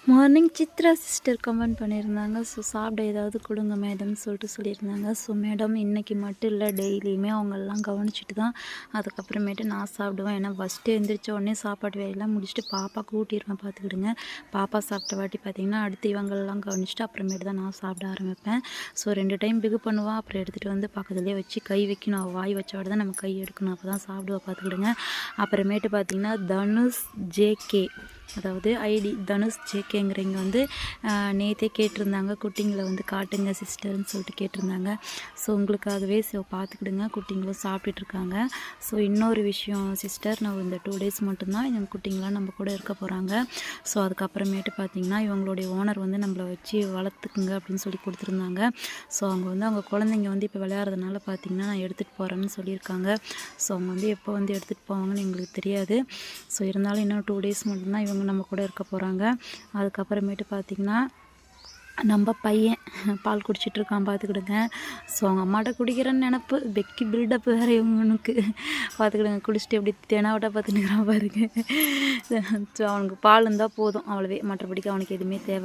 Morning Chitra sister comment பண்ணியிருந்தாங்க. So சாப்பிட ஏதாவது கொடுங்க மேடம்னு சொல்லியிருந்தாங்க. ஸோ மேடம் இன்றைக்கி மட்டும் இல்லை, டெய்லியுமே அவங்களெலாம் கவனிச்சிட்டு தான் அதுக்கப்புறமேட்டு நான் சாப்பிடுவேன். ஏன்னா ஃபஸ்ட்டு எழுந்திரிச்ச உடனே சாப்பாடு வேலையெல்லாம் முடிச்சுட்டு பாப்பா கூட்டிடுவேன் பார்த்துக்கிடுங்க. பாப்பா சாப்பிட்ட வாட்டி பார்த்திங்கன்னா அடுத்து இவங்களெலாம் கவனிச்சுட்டு அப்புறமேட்டு தான் நான் சாப்பிட ஆரம்பிப்பேன். ஸோ 2 டைம் பிகு பண்ணுவாள். அப்புறம் எடுத்துகிட்டு வந்து பக்கத்துலேயே வச்சு கை வைக்கணும். அவள் வாய் வச்சவாட தான் நம்ம கை எடுக்கணும். அப்போ தான் சாப்பிடுவா பார்த்துக்கிடுங்க. அப்புறமேட்டு பார்த்திங்கன்னா தனுஷ் ஜேகே, அதாவது ஐடி தனுஷ் ஜேகேங்கிறவங்க வந்து நேற்றே கேட்டிருந்தாங்க, குட்டிங்களை வந்து காட்டுங்க சிஸ்டர்னு சொல்லிட்டு கேட்டிருந்தாங்க. ஸோ உங்களுக்காகவே பார்த்துக்கிடுங்க, குட்டிங்களும் சாப்பிட்டுட்ருக்காங்க. ஸோ இன்னொரு விஷயம் சிஸ்டர், நான் இந்த 2 டேஸ் மட்டும்தான் எங்கள் குட்டிங்களாம் நம்ம கூட இருக்க போகிறாங்க. ஸோ அதுக்கப்புறமேட்டு பார்த்திங்கன்னா இவங்களுடைய ஓனர் வந்து நம்மளை வச்சு வளர்த்துக்குங்க அப்படின்னு சொல்லி கொடுத்துருந்தாங்க. ஸோ அவங்க வந்து அவங்க குழந்தைங்க வந்து இப்போ விளையாடுறதுனால பார்த்திங்கன்னா நான் எடுத்துகிட்டு போகிறேன்னு சொல்லியிருக்காங்க. ஸோ அவங்க வந்து எப்போ வந்து எடுத்துகிட்டு போவாங்கன்னு எங்களுக்கு தெரியாது. ஸோ இருந்தாலும் இன்னும் 2 டேஸ் மட்டும்தான் இவங்க நம்ம கூட இருக்க போகிறாங்க. அதுக்கப்புறமேட்டு பார்த்திங்கன்னா நம்ம பையன் பால் குடிச்சிட்ருக்கான் பார்த்துக்கிடுங்க. ஸோ அவங்க அம்மாட்ட குடிக்கிறேன்னு நினப்பு, பெக்கி பில்டப் வேறு இவனுக்கு பார்த்துக்கிடுங்க. குடிச்சிட்டு எப்படி தெனாவட்டாக பார்த்துன்னுக்கிறான் பாருங்க. ஸோ அவனுக்கு பால் இருந்தால் போதும், அவ்வளவே, மற்றபடிக்கு அவனுக்கு எதுவுமே தேவை.